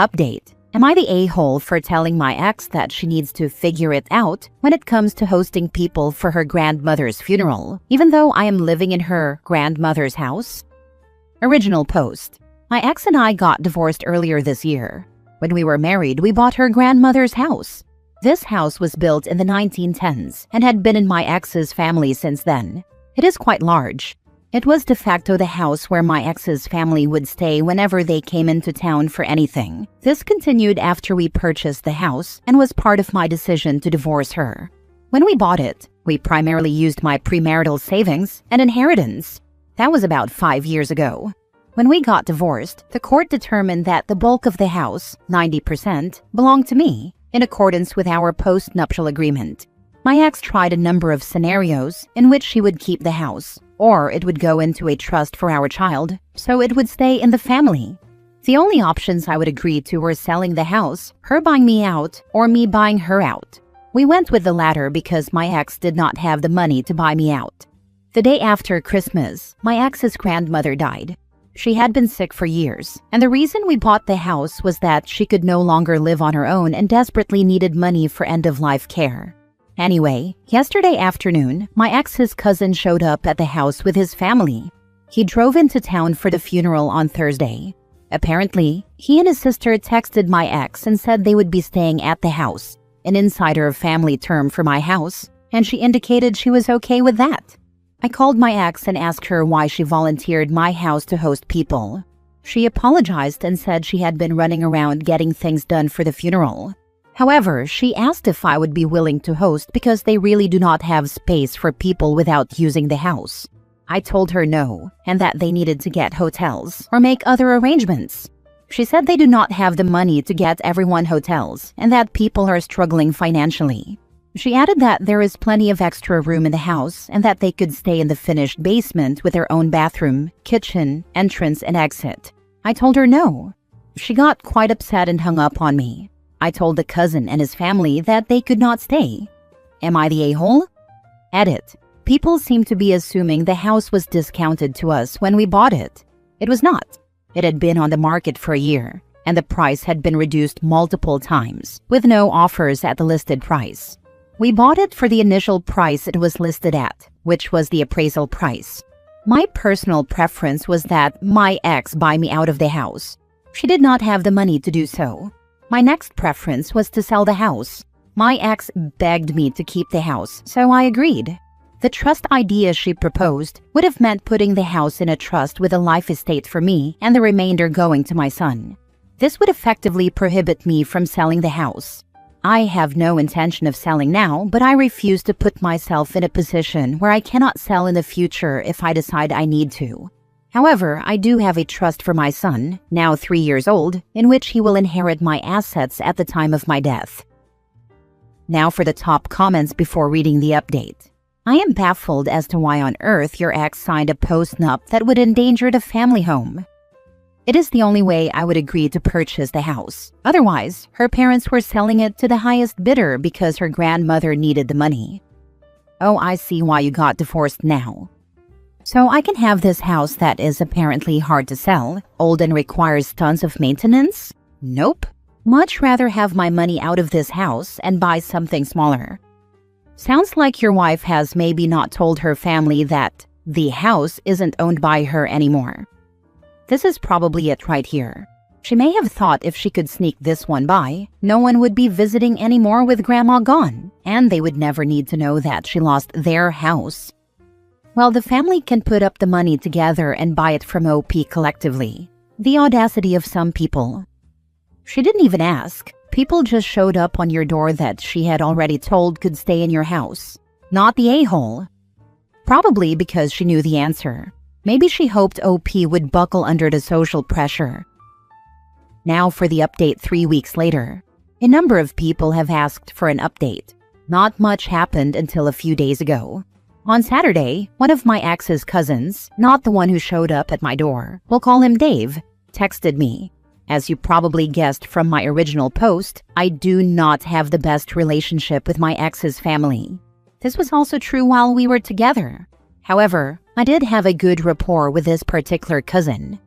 Update. Am I the a-hole for telling my ex that she needs to figure it out when it comes to hosting people for her grandmother's funeral, even though I am living in her grandmother's house? Original post. My ex and I got divorced earlier this year. When we were married, we bought her grandmother's house. This house was built in the 1910s and had been in my ex's family since then. It is quite large. It was de facto the house where my ex's family would stay whenever they came into town for anything. This continued after we purchased the house and was part of my decision to divorce her. When we bought it, we primarily used my premarital savings and inheritance. That was about 5 years ago. When we got divorced, the court determined that the bulk of the house, 90%, belonged to me, in accordance with our post-nuptial agreement. My ex tried a number of scenarios in which she would keep the house, or it would go into a trust for our child, so it would stay in the family. The only options I would agree to were selling the house, her buying me out, or me buying her out. We went with the latter because my ex did not have the money to buy me out. The day after Christmas, my ex's grandmother died. She had been sick for years, and the reason we bought the house was that she could no longer live on her own and desperately needed money for end-of-life care. Anyway, yesterday afternoon, my ex's cousin showed up at the house with his family. He drove into town for the funeral on Thursday. Apparently, he and his sister texted my ex and said they would be staying at the house, an insider family term for my house, and she indicated she was okay with that. I called my ex and asked her why she volunteered my house to host people. She apologized and said she had been running around getting things done for the funeral. However, she asked if I would be willing to host because they really do not have space for people without using the house. I told her no, and that they needed to get hotels or make other arrangements. She said they do not have the money to get everyone hotels and that people are struggling financially. She added that there is plenty of extra room in the house and that they could stay in the finished basement with their own bathroom, kitchen, entrance, and exit. I told her no. She got quite upset and hung up on me. I told the cousin and his family that they could not stay. Am I the a-hole? Edit. People seem to be assuming the house was discounted to us when we bought it. It was not. It had been on the market for a year, and the price had been reduced multiple times, with no offers at the listed price. We bought it for the initial price it was listed at, which was the appraisal price. My personal preference was that my ex buy me out of the house. She did not have the money to do so. My next preference was to sell the house. My ex begged me to keep the house, so I agreed. The trust idea she proposed would have meant putting the house in a trust with a life estate for me and the remainder going to my son. This would effectively prohibit me from selling the house. I have no intention of selling now, but I refuse to put myself in a position where I cannot sell in the future if I decide I need to. However, I do have a trust for my son, now 3 years old, in which he will inherit my assets at the time of my death. Now for the top comments before reading the update. I am baffled as to why on earth your ex signed a post-nup that would endanger the family home. It is the only way I would agree to purchase the house. Otherwise, her parents were selling it to the highest bidder because her grandmother needed the money. Oh, I see why you got divorced now. So I can have this house that is apparently hard to sell, old and requires tons of maintenance? Nope. Much rather have my money out of this house and buy something smaller. Sounds like your wife has maybe not told her family that the house isn't owned by her anymore. This is probably it right here. She may have thought if she could sneak this one by, no one would be visiting anymore with Grandma gone, and they would never need to know that she lost their house. Well, the family can put up the money together and buy it from OP collectively. The audacity of some people. She didn't even ask. People just showed up on your door that she had already told could stay in your house. Not the a-hole. Probably because she knew the answer. Maybe she hoped OP would buckle under the social pressure. Now for the update 3 weeks later. A number of people have asked for an update. Not much happened until a few days ago. On Saturday, one of my ex's cousins, not the one who showed up at my door, we'll call him Dave, texted me. As you probably guessed from my original post, I do not have the best relationship with my ex's family. This was also true while we were together. However, I did have a good rapport with this particular cousin.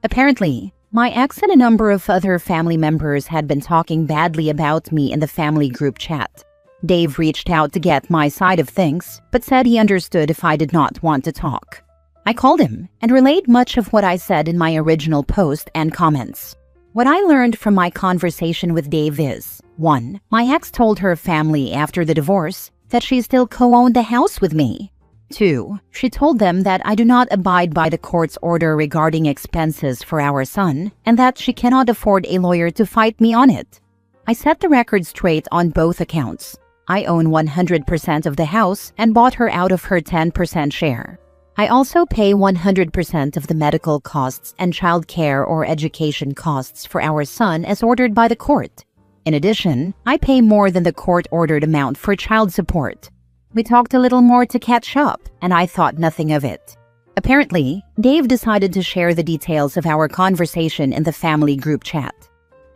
Apparently, My ex and a number of other family members had been talking badly about me in the family group chat. Dave reached out to get my side of things, but said he understood if I did not want to talk. I called him and relayed much of what I said in my original post and comments. What I learned from my conversation with Dave is: 1. My ex told her family after the divorce that she still co-owned the house with me. 2. She told them that I do not abide by the court's order regarding expenses for our son and that she cannot afford a lawyer to fight me on it. I set the record straight on both accounts. I own 100% of the house and bought her out of her 10% share. I also pay 100% of the medical costs and child care or education costs for our son as ordered by the court. In addition, I pay more than the court-ordered amount for child support. We talked a little more to catch up, and I thought nothing of it. Apparently, Dave decided to share the details of our conversation in the family group chat.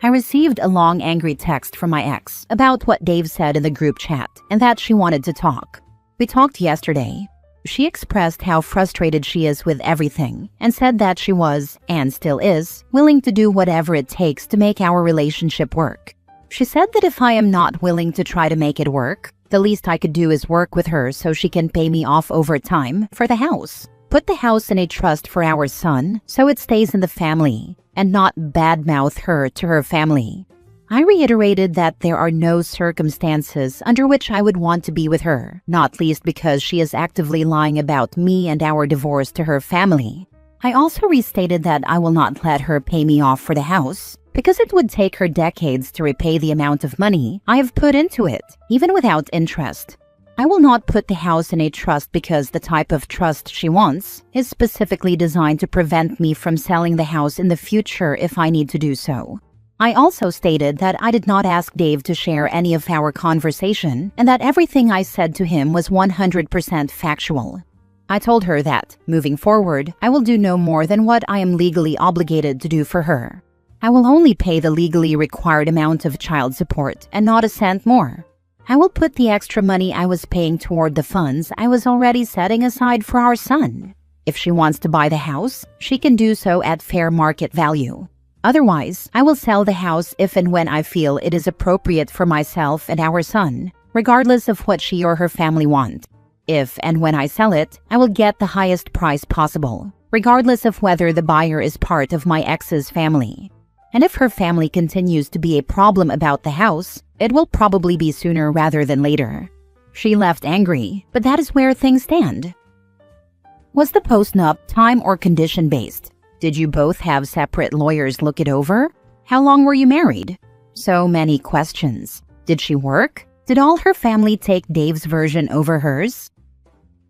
I received a long angry text from my ex about what Dave said in the group chat and that she wanted to talk. We talked yesterday. She expressed how frustrated she is with everything and said that she was, and still is, willing to do whatever it takes to make our relationship work. She said that if I am not willing to try to make it work, the least I could do is work with her so she can pay me off over time for the house. Put the house in a trust for our son so it stays in the family, and not badmouth her to her family. I reiterated that there are no circumstances under which I would want to be with her, not least because she is actively lying about me and our divorce to her family. I also restated that I will not let her pay me off for the house, because it would take her decades to repay the amount of money I have put into it, even without interest. I will not put the house in a trust because the type of trust she wants is specifically designed to prevent me from selling the house in the future if I need to do so. I also stated that I did not ask Dave to share any of our conversation and that everything I said to him was 100% factual. I told her that, moving forward, I will do no more than what I am legally obligated to do for her. I will only pay the legally required amount of child support and not a cent more. I will put the extra money I was paying toward the funds I was already setting aside for our son. If she wants to buy the house, she can do so at fair market value. Otherwise, I will sell the house if and when I feel it is appropriate for myself and our son, regardless of what she or her family want. If and when I sell it, I will get the highest price possible, regardless of whether the buyer is part of my ex's family. And if her family continues to be a problem about the house, it will probably be sooner rather than later. She left angry, but that is where things stand. Was the postnup time or condition-based? Did you both have separate lawyers look it over? How long were you married? So many questions. Did she work? Did all her family take Dave's version over hers?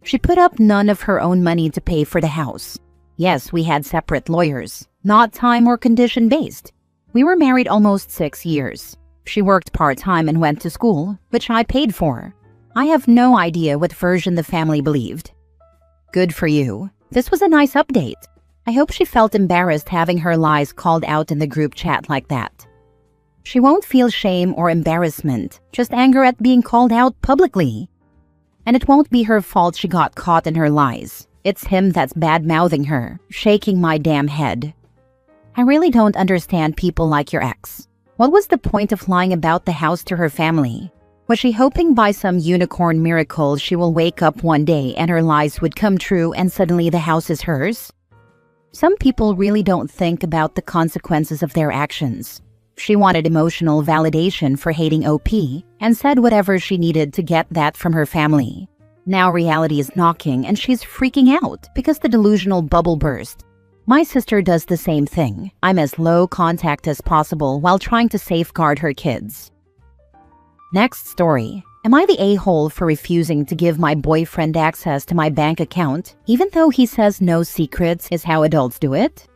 She put up none of her own money to pay for the house. Yes, we had separate lawyers, not time or condition-based. We were married almost 6 years. She worked part-time and went to school, which I paid for. I have no idea what version the family believed. Good for you. This was a nice update. I hope she felt embarrassed having her lies called out in the group chat like that. She won't feel shame or embarrassment, just anger at being called out publicly. And it won't be her fault she got caught in her lies. It's him that's bad-mouthing her, shaking my damn head. I really don't understand people like your ex. What was the point of lying about the house to her family? Was she hoping by some unicorn miracle she will wake up one day and her lies would come true and suddenly the house is hers? Some people really don't think about the consequences of their actions. She wanted emotional validation for hating OP and said whatever she needed to get that from her family. Now reality is knocking and she's freaking out because the delusional bubble burst. My sister does the same thing. I'm as low contact as possible while trying to safeguard her kids. Next story. Am I the a-hole for refusing to give my boyfriend access to my bank account, even though he says no secrets is how adults do it?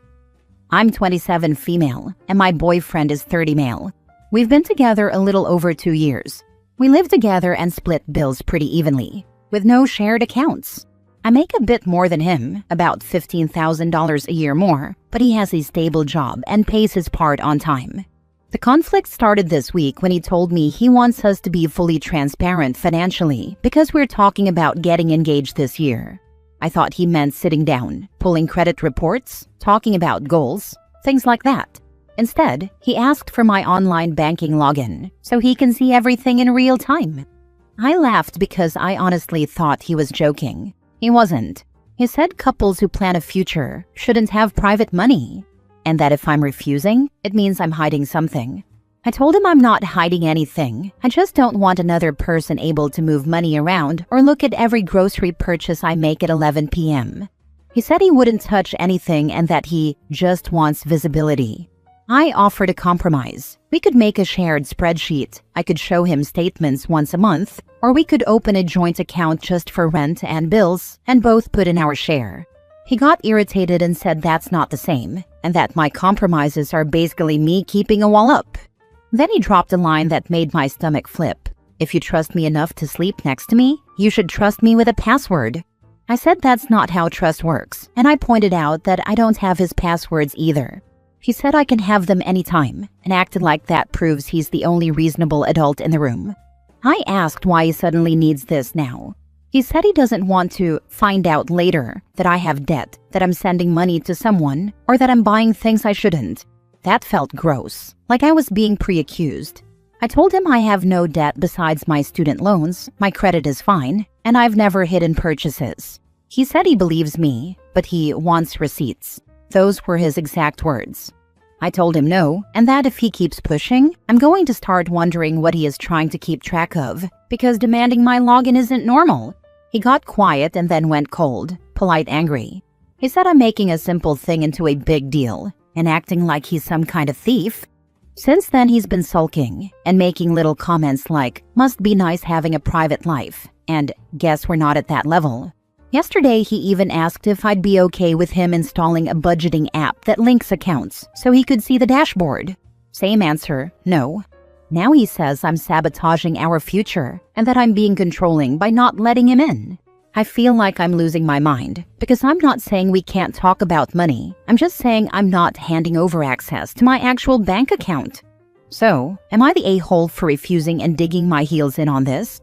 I'm 27 female, and my boyfriend is 30 male. We've been together a little over 2 years. We live together and split bills pretty evenly, with no shared accounts. I make a bit more than him, about $15,000 a year more, but he has a stable job and pays his part on time. The conflict started this week when he told me he wants us to be fully transparent financially because we're talking about getting engaged this year. I thought he meant sitting down, pulling credit reports, talking about goals. things like that. Instead, he asked for my online banking login so he can see everything in real time. I laughed because I honestly thought he was joking. He wasn't. He said couples who plan a future shouldn't have private money, and that if I'm refusing, it means I'm hiding something. I told him I'm not hiding anything. I just don't want another person able to move money around or look at every grocery purchase I make at 11 p.m. He said he wouldn't touch anything and that he just wants visibility. I offered a compromise. We could make a shared spreadsheet. I could show him statements once a month, or we could open a joint account just for rent and bills and both put in our share. He got irritated and said that's not the same, and that my compromises are basically me keeping a wall up. Then he dropped a line that made my stomach flip. If you trust me enough to sleep next to me, you should trust me with a password. I said that's not how trust works, and I pointed out that I don't have his passwords either. He said I can have them anytime, and acted like that proves he's the only reasonable adult in the room. I asked why he suddenly needs this now. He said he doesn't want to find out later that I have debt, that I'm sending money to someone, or that I'm buying things I shouldn't. That felt gross, like I was being pre-accused. I told him I have no debt besides my student loans, my credit is fine, and I've never hidden purchases. He said he believes me, but he wants receipts. Those were his exact words. I told him no, and that if he keeps pushing, I'm going to start wondering what he is trying to keep track of, because demanding my login isn't normal. He got quiet and then went cold, polite angry. He said I'm making a simple thing into a big deal, and acting like he's some kind of thief. Since then, he's been sulking and making little comments like, must be nice having a private life, and guess we're not at that level. Yesterday, he even asked if I'd be okay with him installing a budgeting app that links accounts so he could see the dashboard. Same answer, no. Now he says I'm sabotaging our future and that I'm being controlling by not letting him in. I feel like I'm losing my mind because I'm not saying we can't talk about money. I'm just saying I'm not handing over access to my actual bank account. So, am I the a-hole for refusing and digging my heels in on this?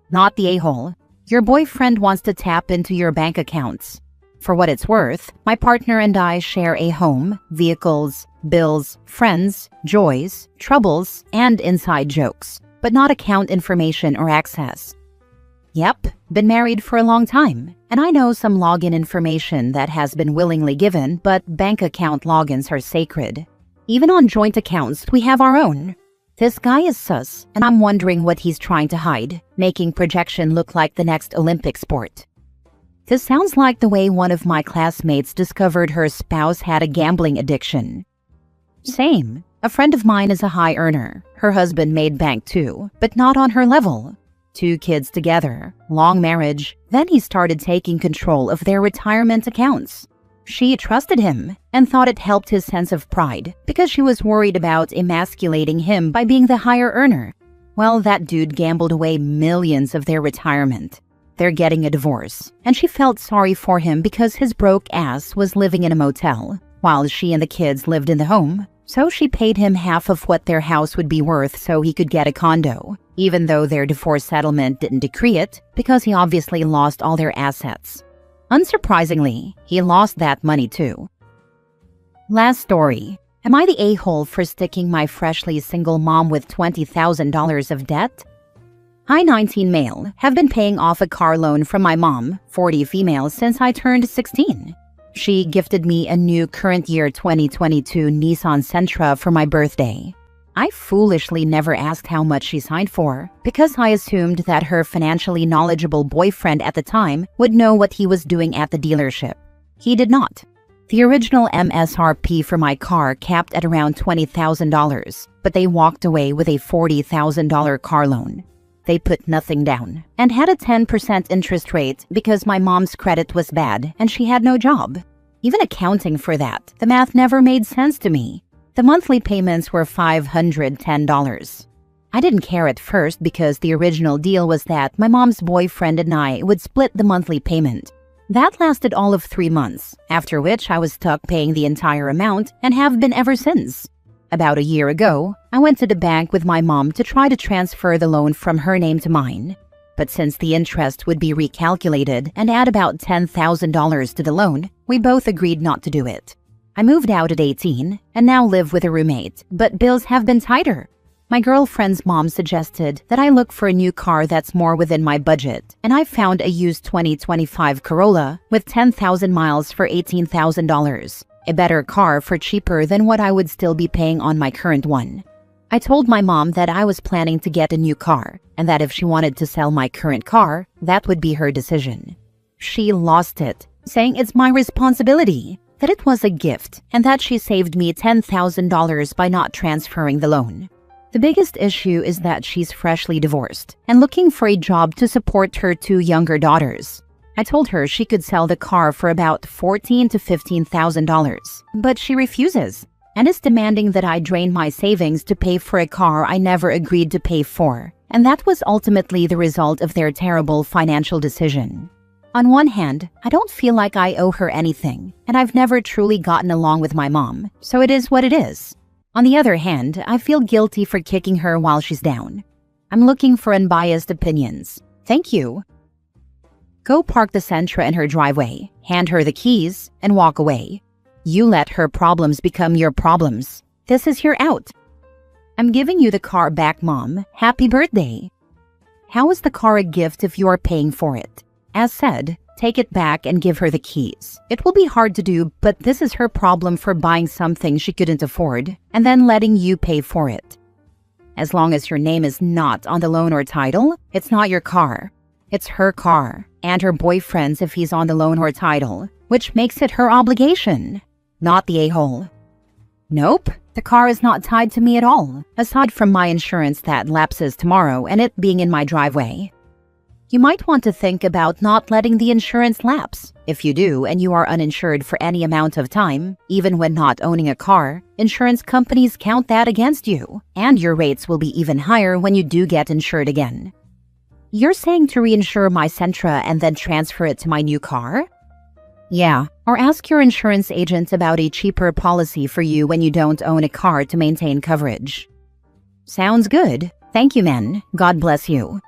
Not the a-hole. Your boyfriend wants to tap into your bank accounts. For what it's worth, my partner and I share a home, vehicles, bills, friends, joys, troubles, and inside jokes, but not account information or access. Yep, been married for a long time, and I know some login information that has been willingly given, but bank account logins are sacred. Even on joint accounts, we have our own. This guy is sus, and I'm wondering what he's trying to hide, making projection look like the next Olympic sport. This sounds like the way one of my classmates discovered her spouse had a gambling addiction. Same. A friend of mine is a high earner. Her husband made bank too, but not on her level. 2 kids together, long marriage. Then he started taking control of their retirement accounts. She trusted him and thought it helped his sense of pride because she was worried about emasculating him by being the higher earner. Well, that dude gambled away millions of their retirement. They're getting a divorce, and she felt sorry for him because his broke ass was living in a motel, while she and the kids lived in the home. So she paid him half of what their house would be worth so he could get a condo, even though their divorce settlement didn't decree it because he obviously lost all their assets. Unsurprisingly, he lost that money too. Last story. Am I the a-hole for sticking my freshly single mom with $20,000 of debt? I, 19 male, have been paying off a car loan from my mom, 40 female, since I turned 16. She gifted me a new current year 2022 Nissan Sentra for my birthday. I foolishly never asked how much she signed for because I assumed that her financially knowledgeable boyfriend at the time would know what he was doing at the dealership. He did not. The original MSRP for my car capped at around $20,000, but they walked away with a $40,000 car loan. They put nothing down and had a 10% interest rate because my mom's credit was bad and she had no job. Even accounting for that, the math never made sense to me. The monthly payments were $510. I didn't care at first because the original deal was that my mom's boyfriend and I would split the monthly payment. That lasted all of 3 months, after which I was stuck paying the entire amount and have been ever since. About a year ago, I went to the bank with my mom to try to transfer the loan from her name to mine. But since the interest would be recalculated and add about $10,000 to the loan, we both agreed not to do it. I moved out at 18 and now live with a roommate, but bills have been tighter. My girlfriend's mom suggested that I look for a new car that's more within my budget, and I found a used 2025 Corolla with 10,000 miles for $18,000, a better car for cheaper than what I would still be paying on my current one. I told my mom that I was planning to get a new car, and that if she wanted to sell my current car, that would be her decision. She lost it, saying it's my responsibility, that it was a gift, and that she saved me $10,000 by not transferring the loan. The biggest issue is that she's freshly divorced and looking for a job to support her two younger daughters. I told her she could sell the car for about $14,000 to $15,000, but she refuses and is demanding that I drain my savings to pay for a car I never agreed to pay for, and that was ultimately the result of their terrible financial decision. On one hand, I don't feel like I owe her anything, and I've never truly gotten along with my mom, so it is what it is. On the other hand, I feel guilty for kicking her while she's down. I'm looking for unbiased opinions. Thank you. Go park the Sentra in her driveway, hand her the keys, and walk away. You let her problems become your problems. This is your out. I'm giving you the car back, Mom. Happy birthday. How is the car a gift if you're paying for it? As said, take it back and give her the keys. It will be hard to do, but this is her problem for buying something she couldn't afford and then letting you pay for it. As long as your name is not on the loan or title, it's not your car. It's her car, and her boyfriend's if he's on the loan or title, which makes it her obligation, not the a-hole. Nope, the car is not tied to me at all, aside from my insurance that lapses tomorrow and it being in my driveway. You might want to think about not letting the insurance lapse. If you do and you are uninsured for any amount of time, even when not owning a car, insurance companies count that against you, and your rates will be even higher when you do get insured again. You're saying to reinsure my Sentra and then transfer it to my new car? Yeah, or ask your insurance agent about a cheaper policy for you when you don't own a car to maintain coverage. Sounds good. Thank you, men. God bless you.